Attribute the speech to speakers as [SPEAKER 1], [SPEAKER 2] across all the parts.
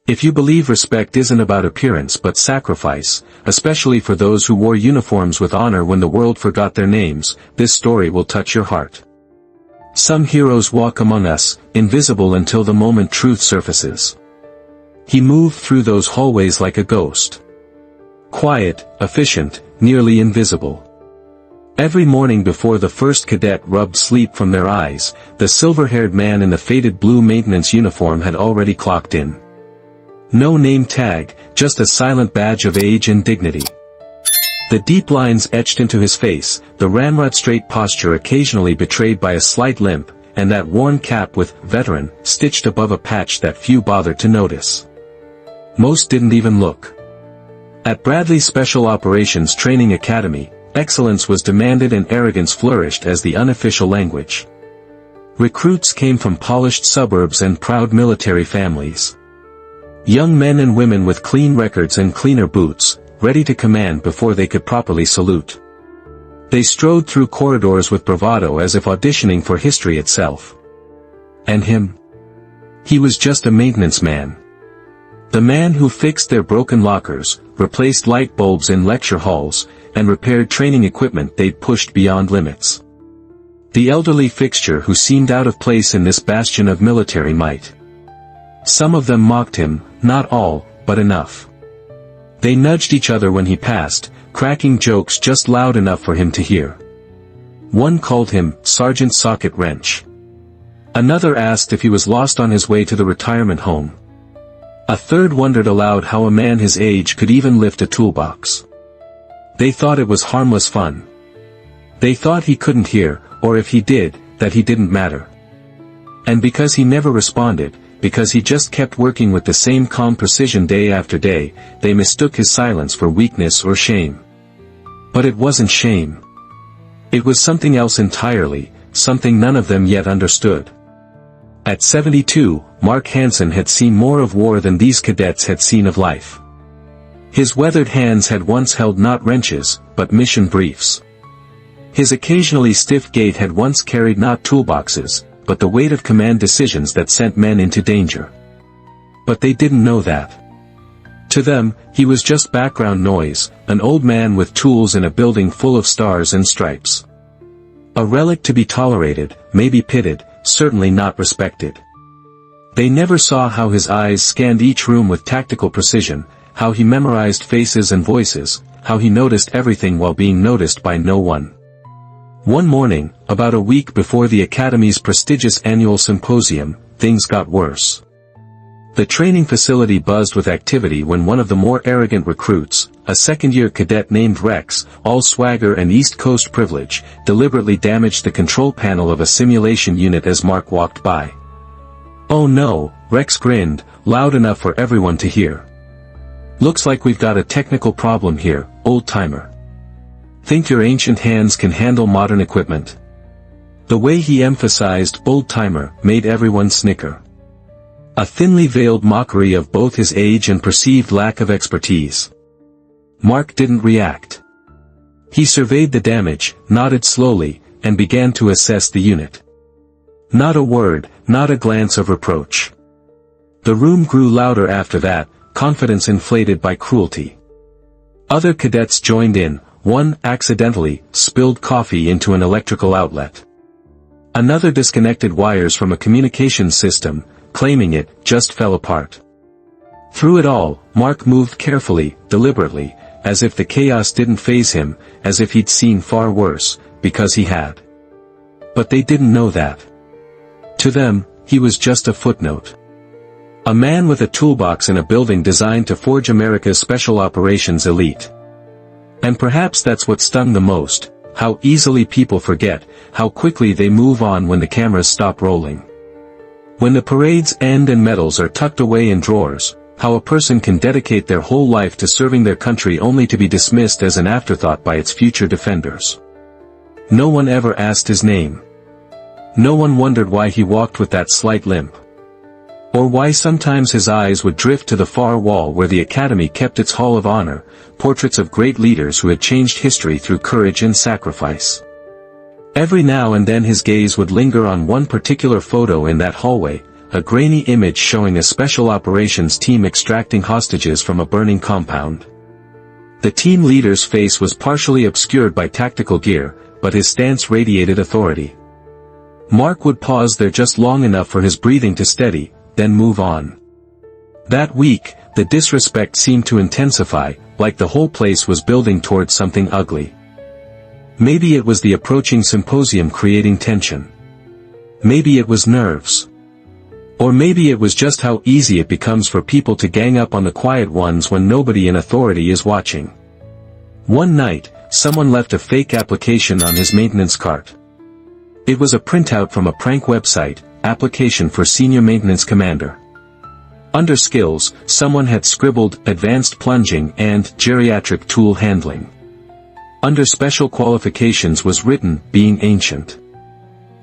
[SPEAKER 1] If you believe respect isn't about appearance but sacrifice, especially for those who wore uniforms with honor when the world forgot their names, this story will touch your heart. Some heroes walk among us, invisible until the moment truth surfaces. He moved through those hallways like a ghost. Quiet, efficient, nearly invisible. Every morning before the first cadet rubbed sleep from their eyes, the silver-haired man in the faded blue maintenance uniform had already clocked in. No name tag, just a silent badge of age and dignity. The deep lines etched into his face, the ramrod-straight posture occasionally betrayed by a slight limp, and that worn cap with "Veteran" stitched above a patch that few bothered to notice. Most didn't even look. At Bradley Special Operations Training Academy, excellence was demanded and arrogance flourished as the unofficial language. Recruits came from polished suburbs and proud military families. Young men and women with clean records and cleaner boots, ready to command before they could properly salute. They strode through corridors with bravado as if auditioning for history itself. And him? He was just a maintenance man. The man who fixed their broken lockers, replaced light bulbs in lecture halls, and repaired training equipment they'd pushed beyond limits. The elderly fixture who seemed out of place in this bastion of military might. Some of them mocked him, not all, but enough. They nudged each other when he passed, cracking jokes just loud enough for him to hear. One called him Sergeant Socket Wrench. Another asked if he was lost on his way to the retirement home. A third wondered aloud how a man his age could even lift a toolbox. They thought it was harmless fun. They thought he couldn't hear, or if he did, that he didn't matter. And because he never responded, because he just kept working with the same calm precision day after day, they mistook his silence for weakness or shame. But it wasn't shame. It was something else entirely, something none of them yet understood. At 72, Mark Hansen had seen more of war than these cadets had seen of life. His weathered hands had once held not wrenches, but mission briefs. His occasionally stiff gait had once carried not toolboxes, but the weight of command decisions that sent men into danger. But they didn't know that. To them, he was just background noise, an old man with tools in a building full of stars and stripes. A relic to be tolerated, maybe pitied, certainly not respected. They never saw how his eyes scanned each room with tactical precision, how he memorized faces and voices, how he noticed everything while being noticed by no one. One morning, about a week before the Academy's prestigious annual symposium, things got worse. The training facility buzzed with activity when one of the more arrogant recruits, a second-year cadet named Rex, all swagger and East Coast privilege, deliberately damaged the control panel of a simulation unit as Mark walked by. "Oh no," Rex grinned, loud enough for everyone to hear. "Looks like we've got a technical problem here, old-timer. Think your ancient hands can handle modern equipment?" The way he emphasized old-timer made everyone snicker. A thinly veiled mockery of both his age and perceived lack of expertise. Mark didn't react. He surveyed the damage, nodded slowly, and began to assess the unit. Not a word, not a glance of reproach. The room grew louder after that, confidence inflated by cruelty. Other cadets joined in. One, accidentally, spilled coffee into an electrical outlet. Another disconnected wires from a communications system, claiming it just fell apart. Through it all, Mark moved carefully, deliberately, as if the chaos didn't faze him, as if he'd seen far worse, because he had. But they didn't know that. To them, he was just a footnote. A man with a toolbox in a building designed to forge America's special operations elite. And perhaps that's what stung the most, how easily people forget, how quickly they move on when the cameras stop rolling. When the parades end and medals are tucked away in drawers, how a person can dedicate their whole life to serving their country only to be dismissed as an afterthought by its future defenders. No one ever asked his name. No one wondered why he walked with that slight limp. Or why sometimes his eyes would drift to the far wall where the Academy kept its Hall of Honor, portraits of great leaders who had changed history through courage and sacrifice. Every now and then his gaze would linger on one particular photo in that hallway, a grainy image showing a special operations team extracting hostages from a burning compound. The team leader's face was partially obscured by tactical gear, but his stance radiated authority. Mark would pause there just long enough for his breathing to steady, then move on. That week, the disrespect seemed to intensify, like the whole place was building towards something ugly. Maybe it was the approaching symposium creating tension. Maybe it was nerves. Or maybe it was just how easy it becomes for people to gang up on the quiet ones when nobody in authority is watching. One night, someone left a fake application on his maintenance cart. It was a printout from a prank website, application for senior maintenance commander. Under skills, someone had scribbled advanced plunging and geriatric tool handling. Under special qualifications was written being ancient.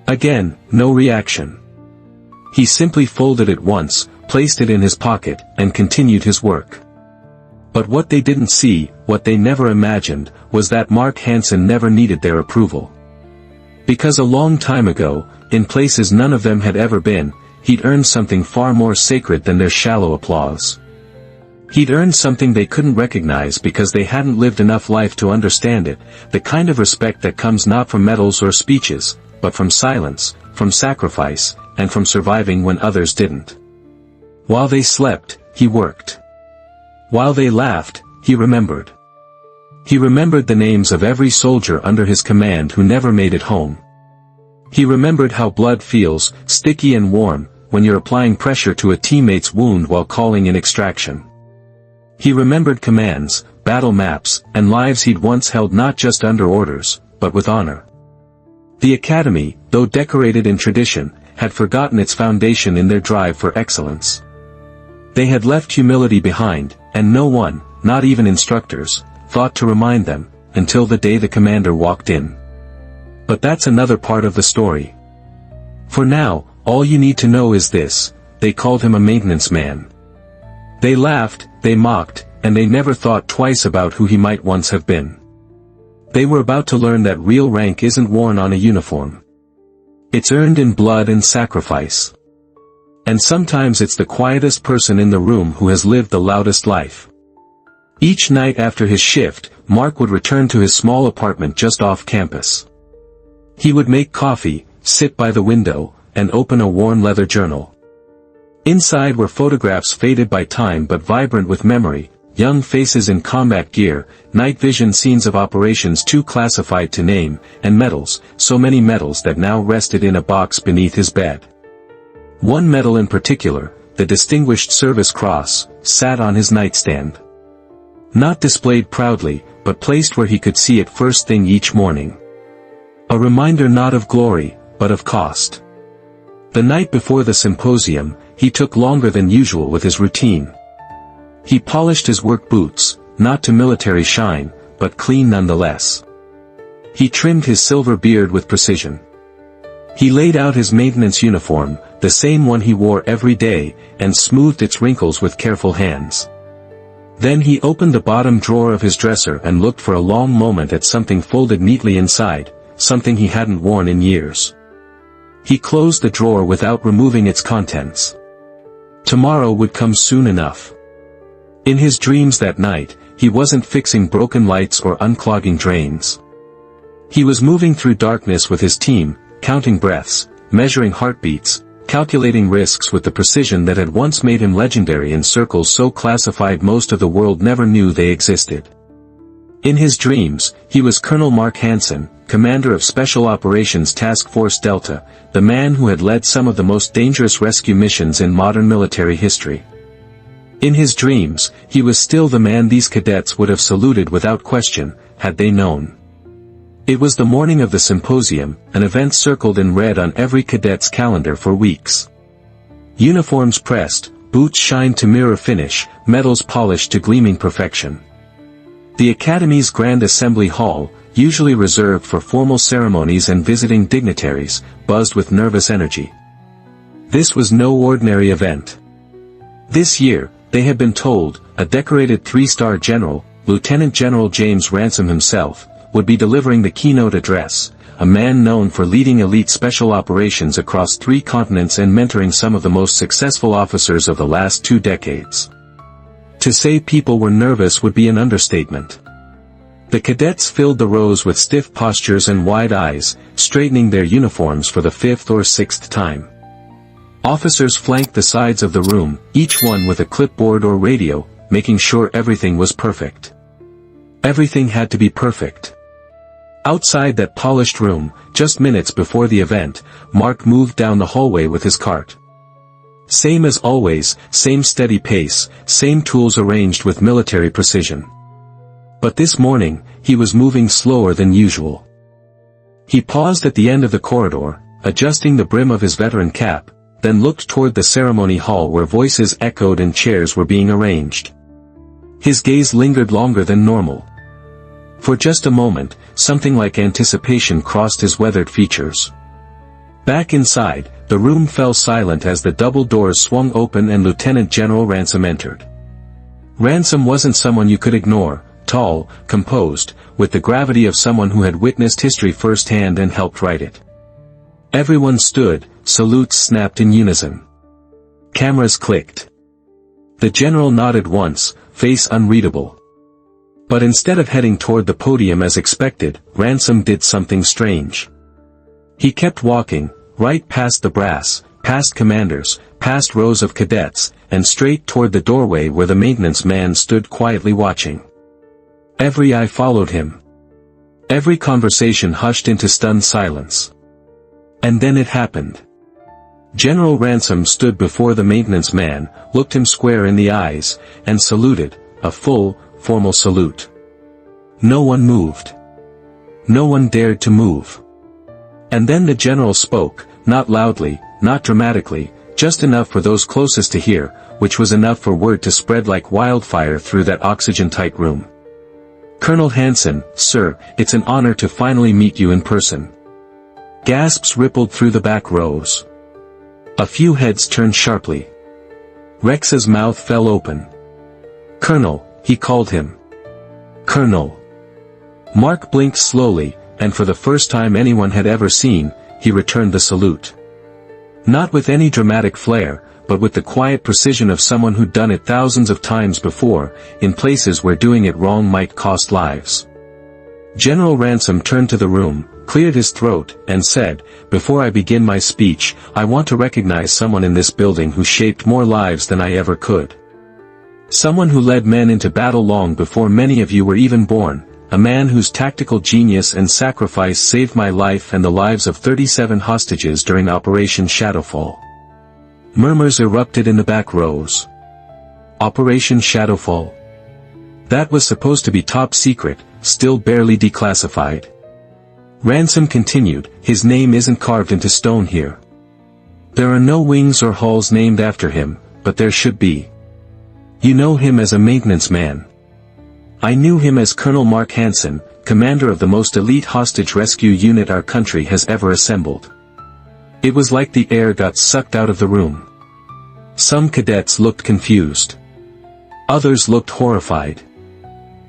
[SPEAKER 1] Again, no reaction. He simply folded it once, placed it in his pocket, and continued his work. But what they didn't see, what they never imagined, was that Mark Hansen never needed their approval. Because a long time ago, in places none of them had ever been, he'd earned something far more sacred than their shallow applause. He'd earned something they couldn't recognize because they hadn't lived enough life to understand it, the kind of respect that comes not from medals or speeches, but from silence, from sacrifice, and from surviving when others didn't. While they slept, he worked. While they laughed, he remembered. He remembered the names of every soldier under his command who never made it home. He remembered how blood feels, sticky and warm, when you're applying pressure to a teammate's wound while calling in extraction. He remembered commands, battle maps, and lives he'd once held not just under orders, but with honor. The academy, though decorated in tradition, had forgotten its foundation in their drive for excellence. They had left humility behind, and no one, not even instructors, thought to remind them, until the day the commander walked in. But that's another part of the story. For now, all you need to know is this: they called him a maintenance man. They laughed, they mocked, and they never thought twice about who he might once have been. They were about to learn that real rank isn't worn on a uniform. It's earned in blood and sacrifice. And sometimes it's the quietest person in the room who has lived the loudest life. Each night after his shift, Mark would return to his small apartment just off campus. He would make coffee, sit by the window, and open a worn leather journal. Inside were photographs faded by time but vibrant with memory, young faces in combat gear, night vision scenes of operations too classified to name, and medals, so many medals that now rested in a box beneath his bed. One medal in particular, the Distinguished Service Cross, sat on his nightstand. Not displayed proudly, but placed where he could see it first thing each morning. A reminder not of glory, but of cost. The night before the symposium, he took longer than usual with his routine. He polished his work boots, not to military shine, but clean nonetheless. He trimmed his silver beard with precision. He laid out his maintenance uniform, the same one he wore every day, and smoothed its wrinkles with careful hands. Then he opened the bottom drawer of his dresser and looked for a long moment at something folded neatly inside, something he hadn't worn in years. He closed the drawer without removing its contents. Tomorrow would come soon enough. In his dreams that night, he wasn't fixing broken lights or unclogging drains. He was moving through darkness with his team, counting breaths, measuring heartbeats, calculating risks with the precision that had once made him legendary in circles so classified most of the world never knew they existed. In his dreams, he was Colonel Mark Hansen, commander of Special Operations Task Force Delta, the man who had led some of the most dangerous rescue missions in modern military history. In his dreams, he was still the man these cadets would have saluted without question, had they known. It was the morning of the symposium, an event circled in red on every cadet's calendar for weeks. Uniforms pressed, boots shined to mirror finish, medals polished to gleaming perfection. The Academy's Grand Assembly Hall, usually reserved for formal ceremonies and visiting dignitaries, buzzed with nervous energy. This was no ordinary event. This year, they had been told, a decorated three-star general, Lieutenant General James Ransom himself, would be delivering the keynote address, a man known for leading elite special operations across 3 continents and mentoring some of the most successful officers of the last 2 decades. To say people were nervous would be an understatement. The cadets filled the rows with stiff postures and wide eyes, straightening their uniforms for the 5th or 6th time. Officers flanked the sides of the room, each one with a clipboard or radio, making sure everything was perfect. Everything had to be perfect. Outside that polished room, just minutes before the event, Mark moved down the hallway with his cart. Same as always, same steady pace, same tools arranged with military precision. But this morning, he was moving slower than usual. He paused at the end of the corridor, adjusting the brim of his veteran cap, then looked toward the ceremony hall where voices echoed and chairs were being arranged. His gaze lingered longer than normal. For just a moment, something like anticipation crossed his weathered features. Back inside, the room fell silent as the double doors swung open and Lieutenant General Ransom entered. Ransom wasn't someone you could ignore, tall, composed, with the gravity of someone who had witnessed history firsthand and helped write it. Everyone stood, salutes snapped in unison. Cameras clicked. The general nodded once, face unreadable. But instead of heading toward the podium as expected, Ransom did something strange. He kept walking, right past the brass, past commanders, past rows of cadets, and straight toward the doorway where the maintenance man stood quietly watching. Every eye followed him. Every conversation hushed into stunned silence. And then it happened. General Ransom stood before the maintenance man, looked him square in the eyes, and saluted, a full, formal salute. No one moved. No one dared to move. And then the general spoke, not loudly, not dramatically, just enough for those closest to hear, which was enough for word to spread like wildfire through that oxygen-tight room. Colonel Hansen, sir, it's an honor to finally meet you in person. Gasps rippled through the back rows. A few heads turned sharply. Rex's mouth fell open. Colonel, he called him. Colonel. Mark blinked slowly, and for the first time anyone had ever seen, he returned the salute. Not with any dramatic flair, but with the quiet precision of someone who'd done it thousands of times before, in places where doing it wrong might cost lives. General Ransom turned to the room, cleared his throat, and said, "Before I begin my speech, I want to recognize someone in this building who shaped more lives than I ever could. Someone who led men into battle long before many of you were even born, a man whose tactical genius and sacrifice saved my life and the lives of 37 hostages during Operation Shadowfall." Murmurs erupted in the back rows. Operation Shadowfall. That was supposed to be top secret, still barely declassified. Ransom continued, "His name isn't carved into stone here. There are no wings or halls named after him, but there should be. You know him as a maintenance man. I knew him as Colonel Mark Hansen, commander of the most elite hostage rescue unit our country has ever assembled." It was like the air got sucked out of the room. Some cadets looked confused. Others looked horrified.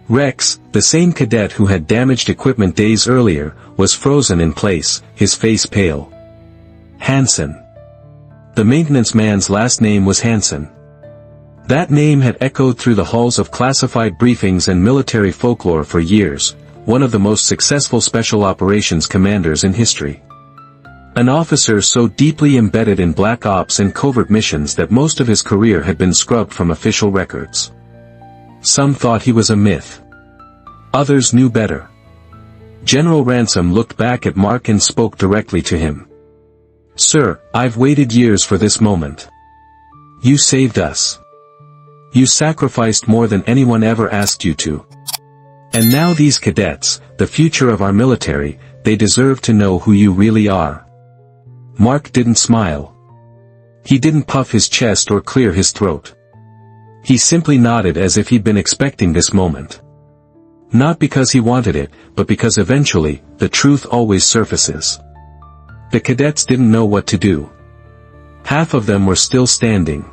[SPEAKER 1] Rex, the same cadet who had damaged equipment days earlier, was frozen in place, his face pale. Hansen. The maintenance man's last name was Hansen. That name had echoed through the halls of classified briefings and military folklore for years, one of the most successful special operations commanders in history. An officer so deeply embedded in black ops and covert missions that most of his career had been scrubbed from official records. Some thought he was a myth. Others knew better. General Ransom looked back at Mark and spoke directly to him. "Sir, I've waited years for this moment. You saved us. You sacrificed more than anyone ever asked you to. And now these cadets, the future of our military, they deserve to know who you really are." Mark didn't smile. He didn't puff his chest or clear his throat. He simply nodded as if he'd been expecting this moment. Not because he wanted it, but because eventually, the truth always surfaces. The cadets didn't know what to do. Half of them were still standing.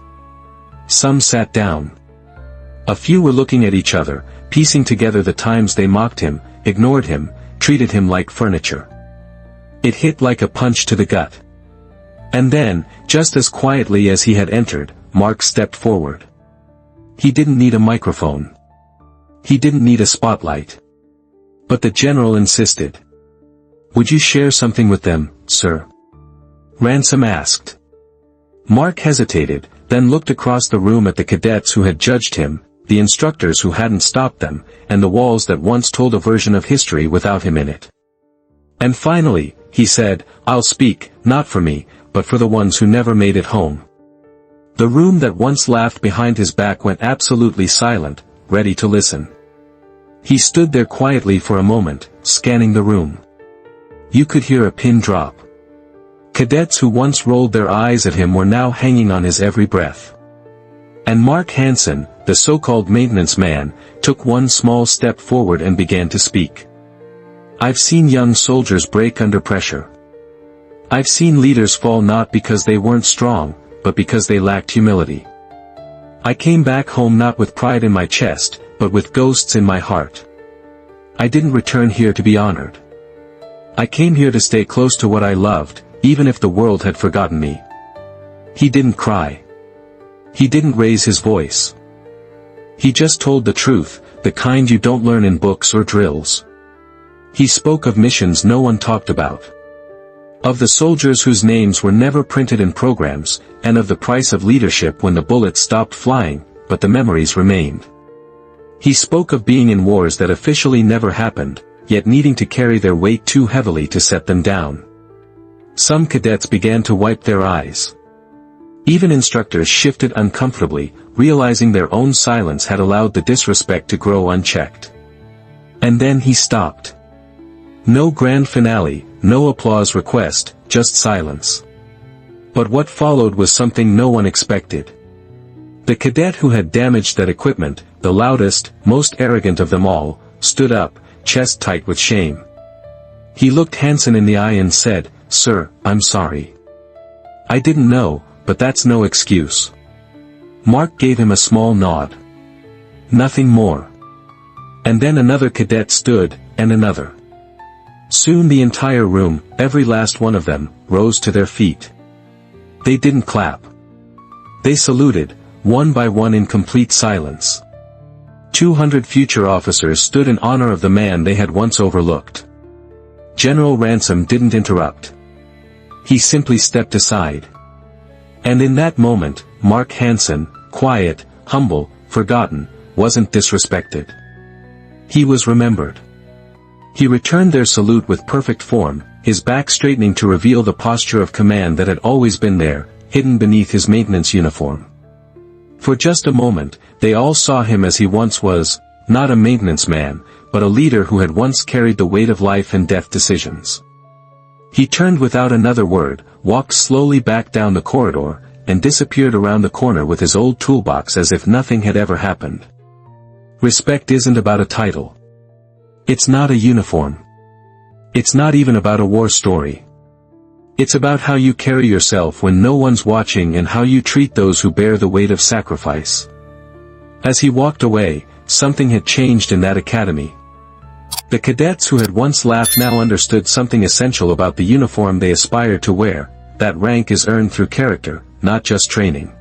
[SPEAKER 1] Some sat down. A few were looking at each other, piecing together the times they mocked him, ignored him, treated him like furniture. It hit like a punch to the gut. And then, just as quietly as he had entered, Mark stepped forward. He didn't need a microphone. He didn't need a spotlight. But the general insisted. "Would you share something with them, sir?" Ransom asked. Mark hesitated, then looked across the room at the cadets who had judged him, the instructors who hadn't stopped them, and the walls that once told a version of history without him in it. And finally, he said, "I'll speak, not for me, but for the ones who never made it home." The room that once laughed behind his back went absolutely silent, ready to listen. He stood there quietly for a moment, scanning the room. You could hear a pin drop. Cadets who once rolled their eyes at him were now hanging on his every breath. And Mark Hansen, the so-called maintenance man, took one small step forward and began to speak. "I've seen young soldiers break under pressure. I've seen leaders fall not because they weren't strong, but because they lacked humility. I came back home not with pride in my chest, but with ghosts in my heart. I didn't return here to be honored. I came here to stay close to what I loved, even if the world had forgotten me." He didn't cry. He didn't raise his voice. He just told the truth, the kind you don't learn in books or drills. He spoke of missions no one talked about. Of the soldiers whose names were never printed in programs, and of the price of leadership when the bullets stopped flying, but the memories remained. He spoke of being in wars that officially never happened, yet needing to carry their weight too heavily to set them down. Some cadets began to wipe their eyes. Even instructors shifted uncomfortably, realizing their own silence had allowed the disrespect to grow unchecked. And then he stopped. No grand finale, no applause request, just silence. But what followed was something no one expected. The cadet who had damaged that equipment, the loudest, most arrogant of them all, stood up, chest tight with shame. He looked Hansen in the eye and said, "Sir, I'm sorry. I didn't know, but that's no excuse." Mark gave him a small nod. Nothing more. And then another cadet stood, and another. Soon the entire room, every last one of them, rose to their feet. They didn't clap. They saluted, one by one in complete silence. 200 future officers stood in honor of the man they had once overlooked. General Ransom didn't interrupt. He simply stepped aside. And in that moment, Mark Hansen, quiet, humble, forgotten, wasn't disrespected. He was remembered. He returned their salute with perfect form, his back straightening to reveal the posture of command that had always been there, hidden beneath his maintenance uniform. For just a moment, they all saw him as he once was, not a maintenance man, but a leader who had once carried the weight of life and death decisions. He turned without another word, walked slowly back down the corridor, and disappeared around the corner with his old toolbox as if nothing had ever happened. Respect isn't about a title. It's not a uniform. It's not even about a war story. It's about how you carry yourself when no one's watching and how you treat those who bear the weight of sacrifice. As he walked away, something had changed in that academy. The cadets who had once laughed now understood something essential about the uniform they aspired to wear, that rank is earned through character, not just training.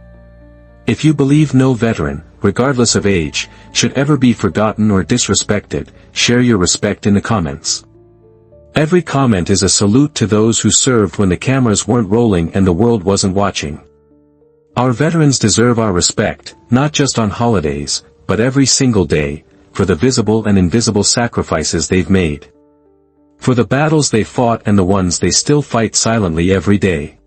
[SPEAKER 1] If you believe no veteran, regardless of age, should ever be forgotten or disrespected, share your respect in the comments. Every comment is a salute to those who served when the cameras weren't rolling and the world wasn't watching. Our veterans deserve our respect, not just on holidays, but every single day, for the visible and invisible sacrifices they've made. For the battles they fought and the ones they still fight silently every day.